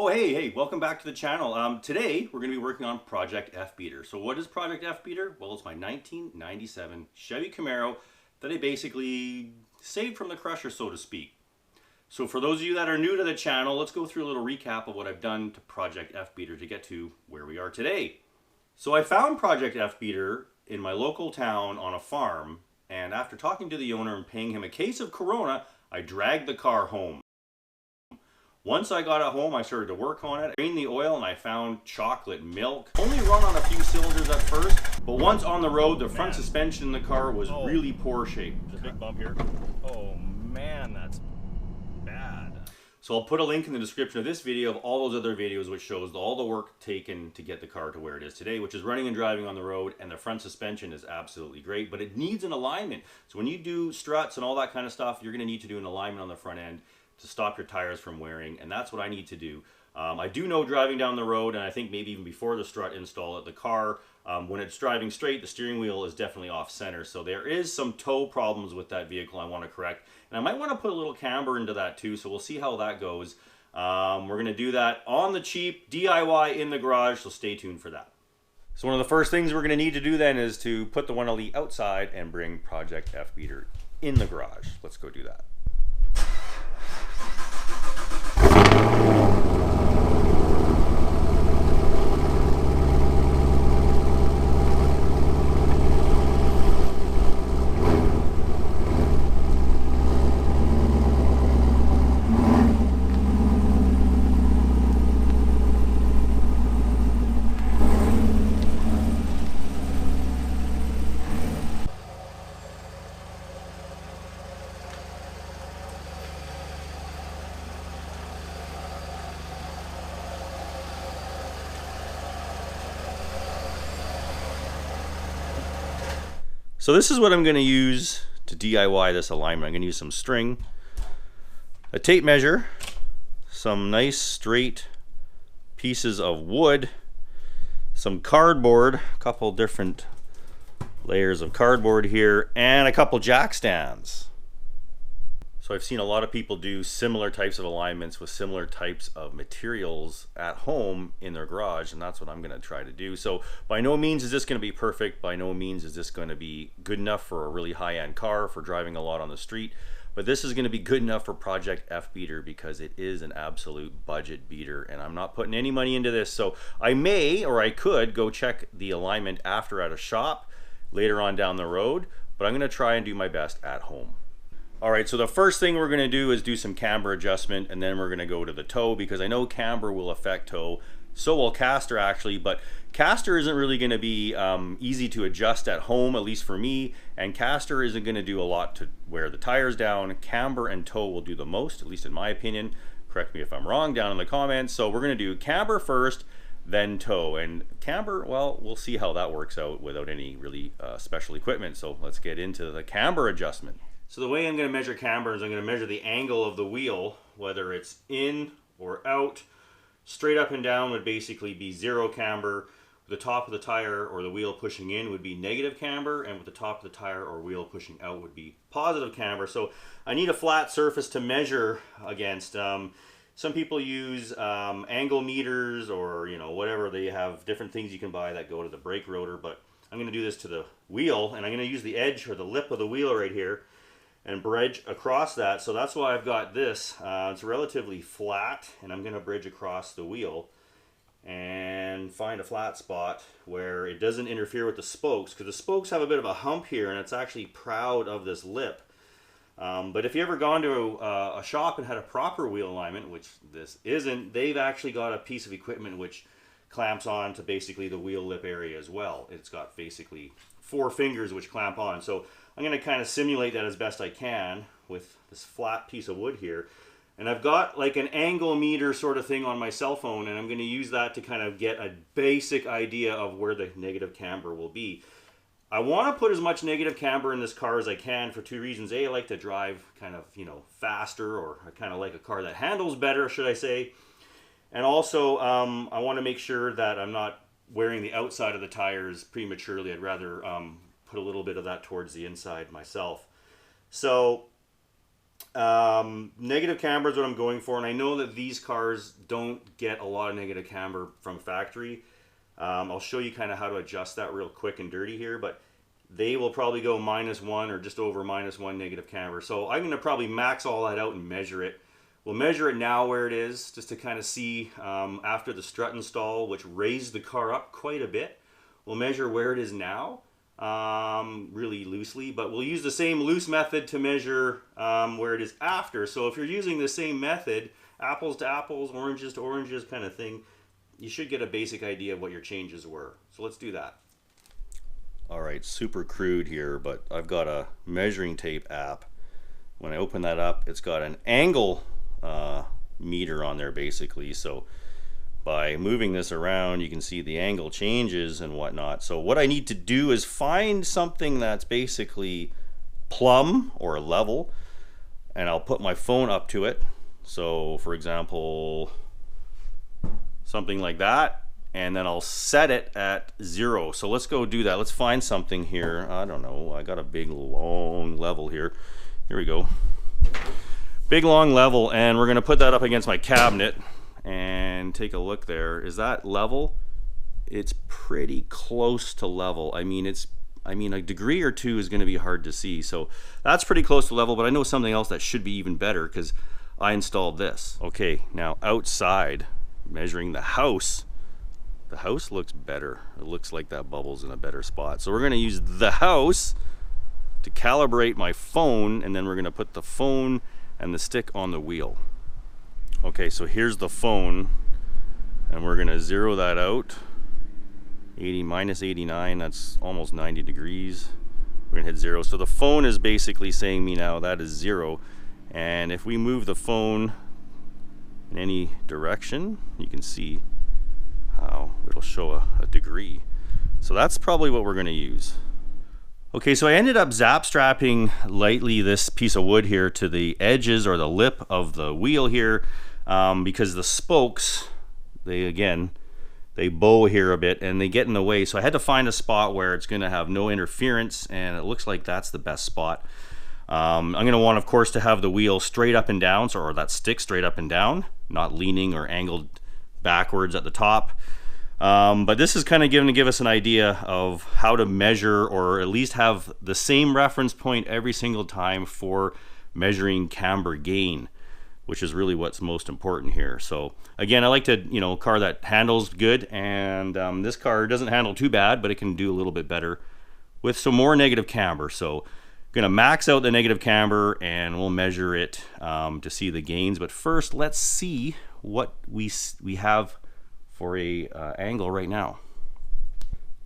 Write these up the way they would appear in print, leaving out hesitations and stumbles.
Oh, hey, welcome back to the channel. Today, we're going to be working on Project F-Beater. So what is Project F-Beater? Well, it's my 1997 Chevy Camaro that I basically saved from the crusher, so to speak. So for those of you that are new to the channel, let's go through a little recap of what I've done to Project F-Beater to get to where we are today. So I found Project F-Beater in my local town on a farm, and after talking to the owner and paying him a case of Corona, I dragged the car home. Once I got it home, I started to work on it, drained the oil, and I found chocolate milk. Only run on a few cylinders at first, but once on the road, the front suspension in the car was really poor shape. There's a big bump here. Oh man, that's bad. So I'll put a link in the description of this video of all those other videos which shows all the work taken to get the car to where it is today, which is running and driving on the road, and the front suspension is absolutely great, but it needs an alignment. So when you do struts and all that kind of stuff, you're going to need to do an alignment on the front end to stop your tires from wearing, and that's what I need to do. I do know driving down the road, and I think maybe even before the strut install at the car, when it's driving straight, the steering wheel is definitely off center, so there is some toe problems with that vehicle I want to correct, and I might want to put a little camber into that too, so we'll see how that goes. We're going to do that on the cheap, DIY in the garage, so stay tuned for that. So one of the first things we're going to need to do then is to put the 1LE outside and bring Project F-Beater in the garage. Let's go do that. So this is what I'm going to use to DIY this alignment. I'm going to use some string, a tape measure, some nice straight pieces of wood, some cardboard, a couple different layers of cardboard here, and a couple jack stands. So I've seen a lot of people do similar types of alignments with similar types of materials at home in their garage, and that's what I'm going to try to do. So by no means is this going to be perfect. By no means is this going to be good enough for a really high-end car for driving a lot on the street. But this is going to be good enough for Project F-Beater because it is an absolute budget beater, and I'm not putting any money into this. So I may, or I could, go check the alignment after at a shop later on down the road, but I'm going to try and do my best at home. Alright, so the first thing we're going to do is do some camber adjustment, and then we're going to go to the toe, because I know camber will affect toe. So will caster actually, but caster isn't really going to be easy to adjust at home, at least for me, and caster isn't going to do a lot to wear the tires down. Camber and toe will do the most, at least in my opinion. Correct me if I'm wrong down in the comments. So we're going to do camber first, then toe. And camber, well, we'll see how that works out without any really special equipment. So let's get into the camber adjustment. So the way I'm going to measure camber is I'm going to measure the angle of the wheel, whether it's in or out. Straight up and down would basically be zero camber. The top of the tire or the wheel pushing in would be negative camber, and with the top of the tire or wheel pushing out would be positive camber. So I need a flat surface to measure against. Some people use angle meters, or whatever. They have different things you can buy that go to the brake rotor, but I'm going to do this to the wheel, and I'm going to use the edge or the lip of the wheel right here and bridge across that. So that's why I've got this. It's relatively flat, and I'm going to bridge across the wheel and find a flat spot where it doesn't interfere with the spokes, because the spokes have a bit of a hump here, and it's actually proud of this lip. But if you ever gone to a shop and had a proper wheel alignment, which this isn't, they've actually got a piece of equipment which clamps on to basically the wheel lip area as well. It's got basically 4 fingers which clamp on. So I'm going to kind of simulate that as best I can with this flat piece of wood here. And I've got like an angle meter sort of thing on my cell phone, and I'm going to use that to kind of get a basic idea of where the negative camber will be. I want to put as much negative camber in this car as I can for 2 reasons. A, I like to drive kind of, faster, or I kind of like a car that handles better, should I say. And also, I want to make sure that I'm not wearing the outside of the tires prematurely. I'd rather put a little bit of that towards the inside myself. So Negative camber is what I'm going for, and I know that these cars don't get a lot of negative camber from factory. I'll show you kind of how to adjust that real quick and dirty here, but they will probably go -1 or just over -1 negative camber. So I'm going to probably max all that out and measure it. We'll measure it now where it is, just to kind of see after the strut install, which raised the car up quite a bit. We'll measure where it is now, really loosely, but we'll use the same loose method to measure where it is after. So if you're using the same method, apples to apples, oranges to oranges kind of thing, you should get a basic idea of what your changes were. So let's do that. All right, super crude here, but I've got a measuring tape app. When I open that up, it's got an angle meter on there basically. So by moving this around, you can see the angle changes and whatnot. So what I need to do is find something that's basically plumb or level, and I'll put my phone up to it. So for example, something like that, and then I'll set it at 0. So let's go do that. Let's find something here. I don't know, I got a big long level here. Here we go. Big long level, and we're gonna put that up against my cabinet and take a look there. Is that level? It's pretty close to level. I mean, a degree or two is gonna be hard to see. So that's pretty close to level, but I know something else that should be even better because I installed this. Okay, now outside, measuring the house looks better. It looks like that bubble's in a better spot. So we're gonna use the house to calibrate my phone, and then we're gonna put the phone and the stick on the wheel. Okay, so here's the phone, and we're gonna zero that out. -89, that's almost 90 degrees. We're gonna hit 0. So the phone is basically saying me now that is 0. And if we move the phone in any direction, you can see how it'll show a degree. So that's probably what we're gonna use. Okay, so I ended up zap strapping lightly this piece of wood here to the edges or the lip of the wheel here, because the spokes, they bow here a bit and they get in the way. So I had to find a spot where it's gonna have no interference, and it looks like that's the best spot. I'm gonna want, of course, to have the wheel straight up and down, or that stick straight up and down, not leaning or angled backwards at the top. But this is kind of going to give us an idea of how to measure, or at least have the same reference point every single time for measuring camber gain, which is really what's most important here. So again, I like to, car that handles good, and this car doesn't handle too bad, but it can do a little bit better with some more negative camber. So gonna max out the negative camber, and we'll measure it to see the gains. But first, let's see what we have for a angle right now.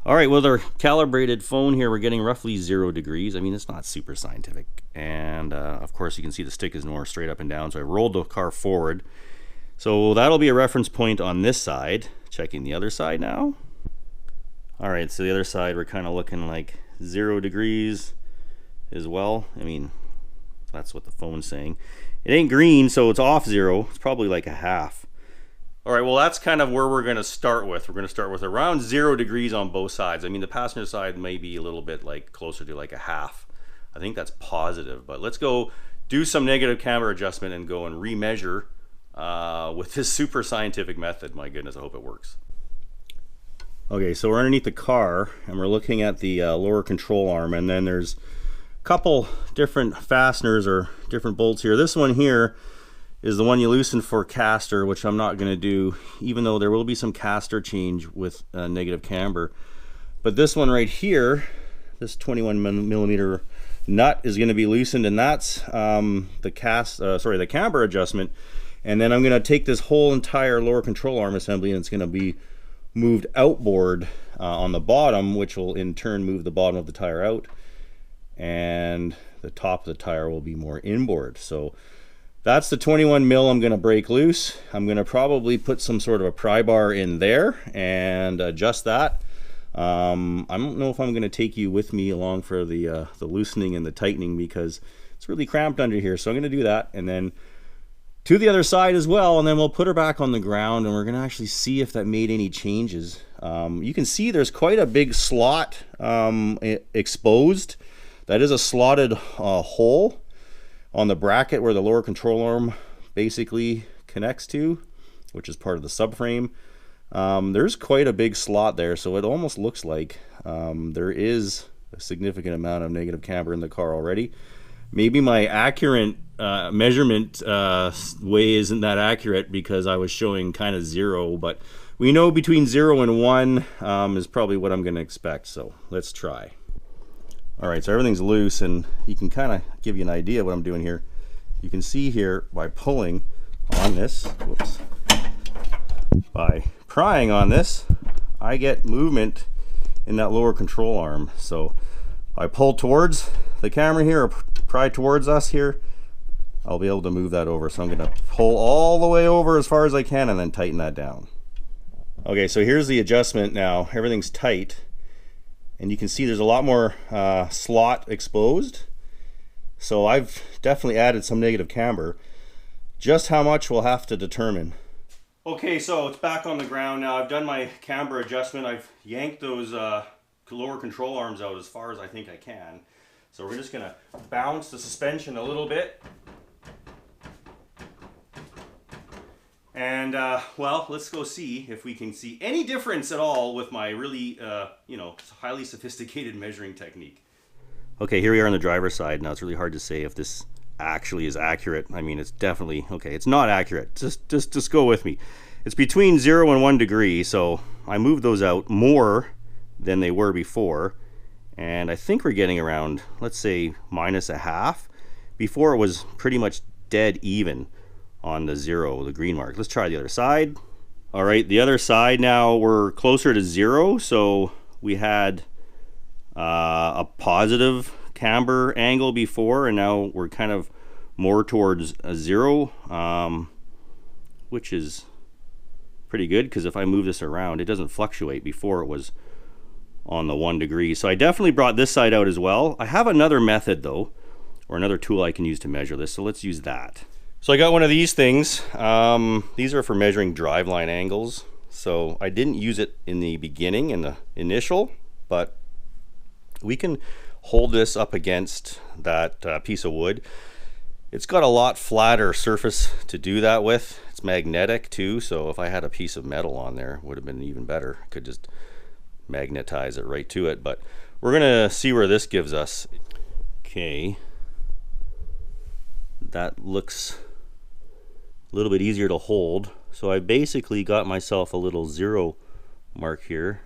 All right, with our calibrated phone here, we're getting roughly 0 degrees. I mean, it's not super scientific. And of course, you can see the stick is more straight up and down. So I rolled the car forward. So that'll be a reference point on this side. Checking the other side now. All right, so the other side, we're kind of looking like 0 degrees as well. I mean, that's what the phone's saying. It ain't green, so it's off 0. It's probably like a half. All right, well, that's kind of where we're going to start with. We're going to start with around 0 degrees on both sides. I mean, the passenger side may be a little bit like closer to like a half. I think that's positive, but let's go do some negative camber adjustment and go and remeasure with this super scientific method. My goodness, I hope it works. Okay, so we're underneath the car, and we're looking at the lower control arm, and then there's a couple different fasteners or different bolts here. This one here is the one you loosen for caster, which I'm not going to do, even though there will be some caster change with negative camber. But this one right here, this 21 millimeter nut is going to be loosened, and that's the camber adjustment. And then I'm going to take this whole entire lower control arm assembly, and it's going to be moved outboard on the bottom, which will in turn move the bottom of the tire out, and the top of the tire will be more inboard. So that's the 21 mil I'm going to break loose. I'm going to probably put some sort of a pry bar in there and adjust that. I don't know if I'm going to take you with me along for the loosening and the tightening, because it's really cramped under here. So I'm going to do that, and then to the other side as well, and then we'll put her back on the ground, and we're going to actually see if that made any changes. You can see there's quite a big slot exposed. That is a slotted hole. on the bracket where the lower control arm basically connects to, which is part of the subframe. There's quite a big slot there, so it almost looks like there is a significant amount of negative camber in the car already. Maybe my accurate measurement way isn't that accurate because I was showing kind of 0, but we know between 0 and 1 is probably what I'm going to expect, so let's try. Alright, so everything's loose, and you can kind of give you an idea of what I'm doing here. You can see here by pulling on this, whoops, by prying on this, I get movement in that lower control arm. So I pull towards the camera here, or pry towards us here, I'll be able to move that over. So I'm going to pull all the way over as far as I can and then tighten that down. Okay, so here's the adjustment now. Everything's tight, and you can see there's a lot more slot exposed. So I've definitely added some negative camber. Just how much we'll have to determine. Okay, so it's back on the ground now. I've done my camber adjustment. I've yanked those lower control arms out as far as I think I can. So we're just gonna bounce the suspension a little bit. And well, let's go see if we can see any difference at all with my really, you know, highly sophisticated measuring technique. Okay, here we are on the driver's side. Now it's really hard to say if this actually is accurate. I mean, it's definitely, okay, it's not accurate. Just go with me. It's between 0 and 1 degree, so I moved those out more than they were before. And I think we're getting around, let's say, -0.5. Before it was pretty much dead even on the 0, the green mark. Let's try the other side. All right, the other side now we're closer to 0, so we had a positive camber angle before, and now we're kind of more towards a 0, which is pretty good because if I move this around, it doesn't fluctuate. Before it was on the 1 degree. So I definitely brought this side out as well. I have another method though, or another tool I can use to measure this, so let's use that. So I got one of these things. These are for measuring driveline angles. So I didn't use it in the beginning, in the initial, but we can hold this up against that piece of wood. It's got a lot flatter surface to do that with. It's magnetic too, so if I had a piece of metal on there, it would have been even better. I could just magnetize it right to it, but we're gonna see where this gives us. Okay, that looks a little bit easier to hold. So I basically got myself a little 0 mark here.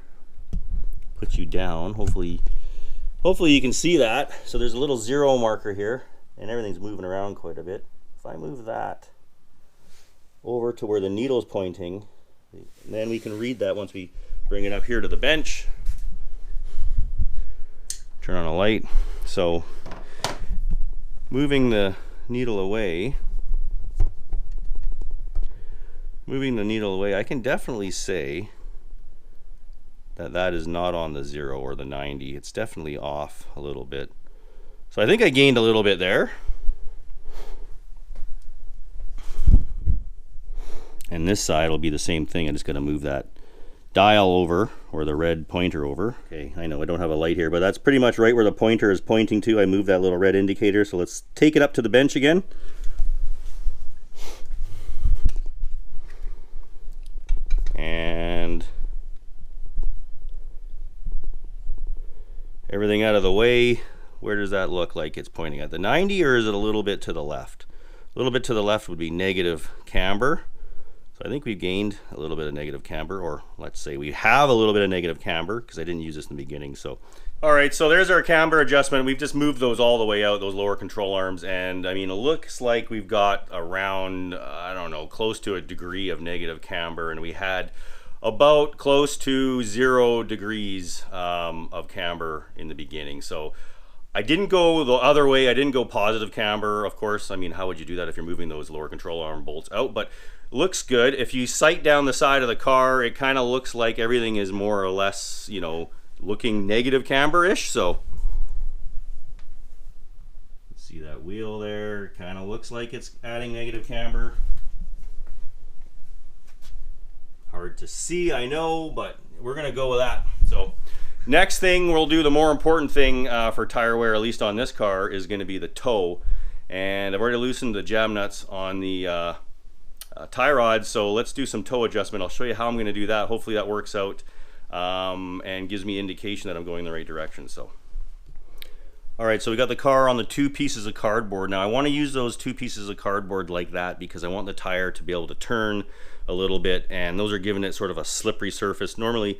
Put you down, hopefully you can see that. So there's a little 0 marker here, and everything's moving around quite a bit. If I move that over to where the needle's pointing, then we can read that once we bring it up here to the bench. Turn on a light. So moving the needle away, I can definitely say that that is not on the 0 or the 90. It's definitely off a little bit. So I think I gained a little bit there. And this side will be the same thing. I'm just going to move that dial over, or the red pointer over. Okay, I know I don't have a light here, but that's pretty much right where the pointer is pointing to. I moved that little red indicator. So let's take it up to the bench again. And everything out of the way. Where does that look like it's pointing at? The 90, or is it a little bit to the left? A little bit to the left would be negative camber. So I think we've gained a little bit of negative camber, or let's say we have a little bit of negative camber because I didn't use this in the beginning. So, all right, so there's our camber adjustment. We've just moved those all the way out, those lower control arms, and I mean, it looks like we've got around, I don't know, close to a degree of negative camber, and we had about close to 0 degrees of camber in the beginning. So I didn't go the other way. I didn't go positive camber, of course. I mean, how would you do that if you're moving those lower control arm bolts out? But looks good. If you sight down the side of the car, it kind of looks like everything is more or less, you know, looking negative camber-ish. So see that wheel there, kind of looks like it's adding negative camber. Hard to see, I know, but we're gonna go with that. So next thing we'll do, the more important thing for tire wear, at least on this car, is going to be the toe. And I've already loosened the jam nuts on the tie rod, so let's do some toe adjustment. I'll show you how I'm going to do that. Hopefully that works out and gives me indication that I'm going in the right direction. So, all right, so we got the car on the 2 pieces of cardboard. Now I want to use those 2 pieces of cardboard like that because I want the tire to be able to turn a little bit, and those are giving it sort of a slippery surface. Normally,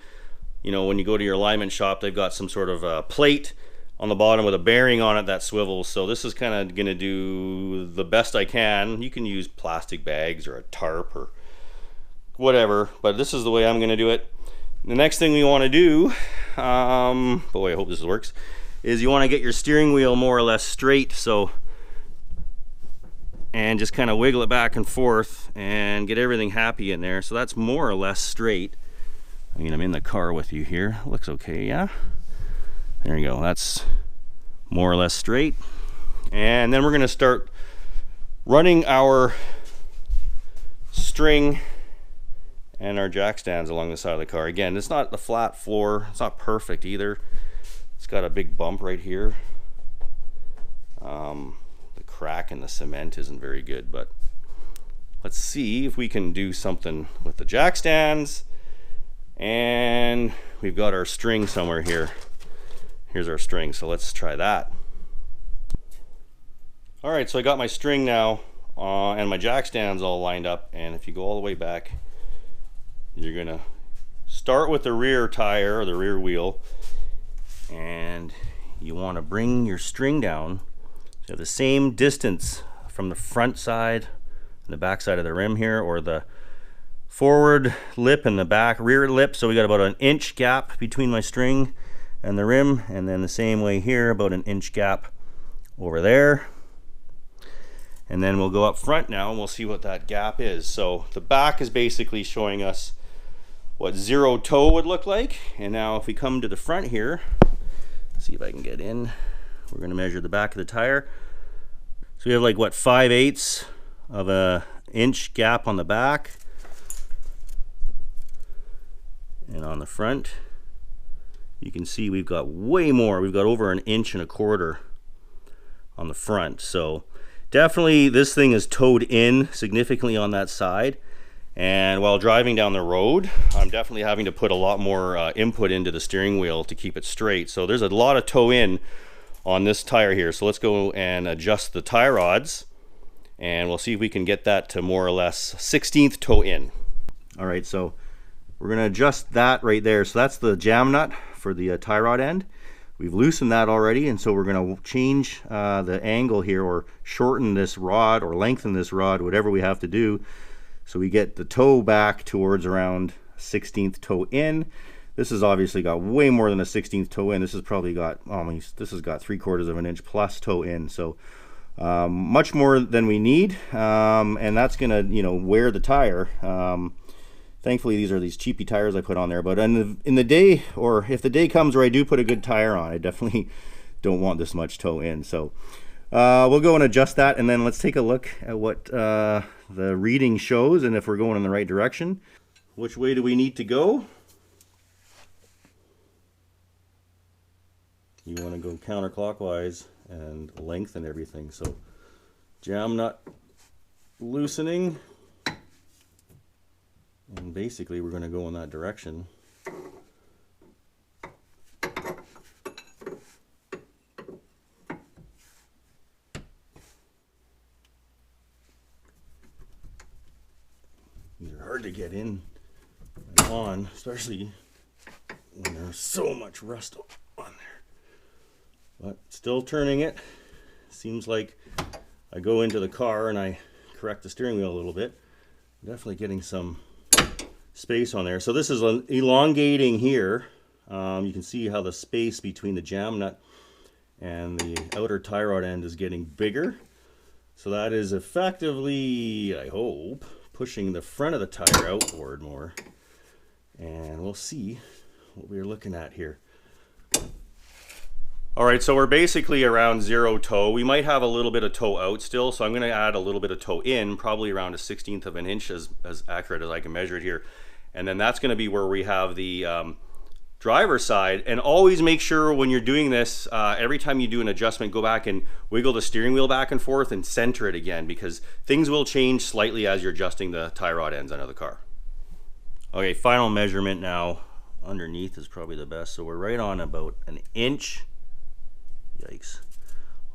you know, when you go to your alignment shop, they've got some sort of plate on the bottom with a bearing on it that swivels. So this is kind of going to do the best I can. You can use plastic bags or a tarp or whatever, but this is the way I'm going to do it. The next thing we want to do, boy, I hope this works, is you want to get your steering wheel more or less straight. So, and just kind of wiggle it back and forth and get everything happy in there. So that's more or less straight. I mean, I'm in the car with you here. Looks okay, yeah? There you go. That's more or less straight. And then we're going to start running our string and our jack stands along the side of the car. Again, it's not the flat floor. It's not perfect either. It's got a big bump right here. The crack in the cement isn't very good, but let's see if we can do something with the jack stands. And we've got our string somewhere here. Here's our string, so let's try that. All right, so I got my string now and my jack stands all lined up, and if you go all the way back, you're gonna start with the rear tire or the rear wheel, and you want to bring your string down to the same distance from the front side and the back side of the rim here, or the forward lip and the back rear lip. So we got about an inch gap between my string and the rim, and then the same way here, about an inch gap over there. And then we'll go up front now and we'll see what that gap is. So the back is basically showing us what zero toe would look like. And now if we come to the front here, see if I can get in, we're going to measure the back of the tire. So we have like what, 5/8 of an inch gap on the back, and on the front you can see we've got way more. We've got over an inch and a quarter on the front. So definitely this thing is towed in significantly on that side, and while driving down the road I'm definitely having to put a lot more input into the steering wheel to keep it straight. So there's a lot of toe in on this tire here. So let's go and adjust the tie rods, and we'll see if we can get that to more or less 1/16 toe in. All right, so we're going to adjust that right there. So that's the jam nut for the tie rod end. We've loosened that already, and so we're going to change the angle here, or shorten this rod or lengthen this rod, whatever we have to do, so we get the toe back towards around 1/16 toe in. This has obviously got way more than a 1/16 toe in. This has probably got, this has got 3/4 of an inch plus toe in. So much more than we need, and that's going to, you know, wear the tire. Thankfully, these are these cheapy tires I put on there. But in the day, or if the day comes where I do put a good tire on, I definitely don't want this much toe in. So we'll go and adjust that, and then let's take a look at what the reading shows and if we're going in the right direction. Which way do we need to go? You want to go counterclockwise and lengthen everything. So jam nut loosening. And basically we're going to go in that direction. These are hard to get in and on, especially when there's so much rust on there. But still turning it. Seems like I go into the car and I correct the steering wheel a little bit. Definitely getting some space on there. So this is elongating here. You can see how the space between the jam nut and the outer tie rod end is getting bigger. So that is effectively, I hope, pushing the front of the tire outboard more. And we'll see what we're looking at here. All right, so we're basically around zero toe. We might have a little bit of toe out still, so I'm going to add a little bit of toe in, probably around a 1/16 of an inch, as accurate as I can measure it here. And then that's going to be where we have the driver's side. And always make sure when you're doing this, every time you do an adjustment, go back and wiggle the steering wheel back and forth and center it again, because things will change slightly as you're adjusting the tie rod ends under the car. Okay, final measurement now. Underneath is probably the best. So we're right on about an inch. Yikes.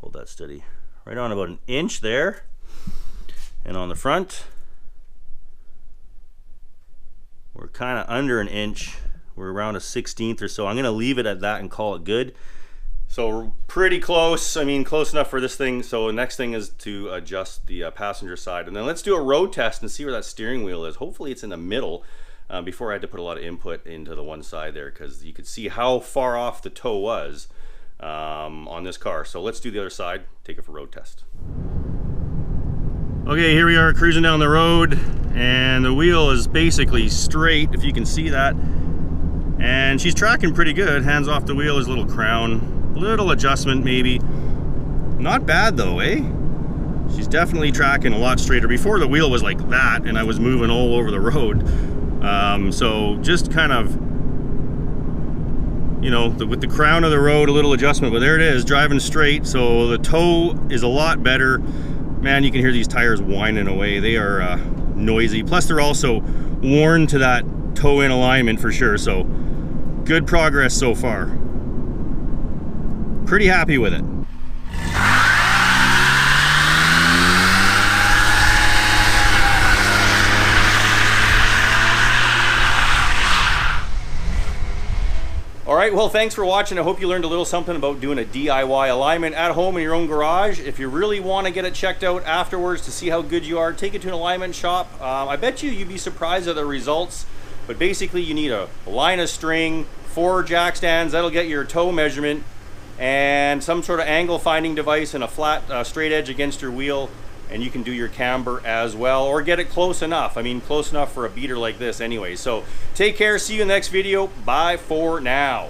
Hold that steady. Right on about an inch there. And on the front, we're kind of under an inch. We're around a 1/16 or so. I'm going to leave it at that and call it good. So we're pretty close. I mean, close enough for this thing. So the next thing is to adjust the passenger side. And then let's do a road test and see where that steering wheel is. Hopefully it's in the middle. Before I had to put a lot of input into the one side there, because you could see how far off the toe was on this car. So let's do the other side, take it for road test. Okay, here we are cruising down the road, and the wheel is basically straight, if you can see that. And she's tracking pretty good. Hands off the wheel is a little crown, little adjustment maybe. Not bad though, eh? She's definitely tracking a lot straighter. Before, the wheel was like that and I was moving all over the road. So just kind of, you know, with the crown of the road, a little adjustment, but there it is, driving straight. So the toe is a lot better. Man, you can hear these tires whining away. They are noisy. Plus they're also worn to that toe in alignment for sure. So good progress so far. Pretty happy with it. All right, well, thanks for watching. I hope you learned a little something about doing a DIY alignment at home in your own garage. If you really want to get it checked out afterwards to see how good you are, take it to an alignment shop. I bet you'd be surprised at the results. But basically, you need a line of string, 4 jack stands, that'll get your toe measurement, and some sort of angle finding device and a flat straight edge against your wheel, and you can do your camber as well, or get it close enough. I mean, close enough for a beater like this anyway. So take care, see you in the next video. Bye for now.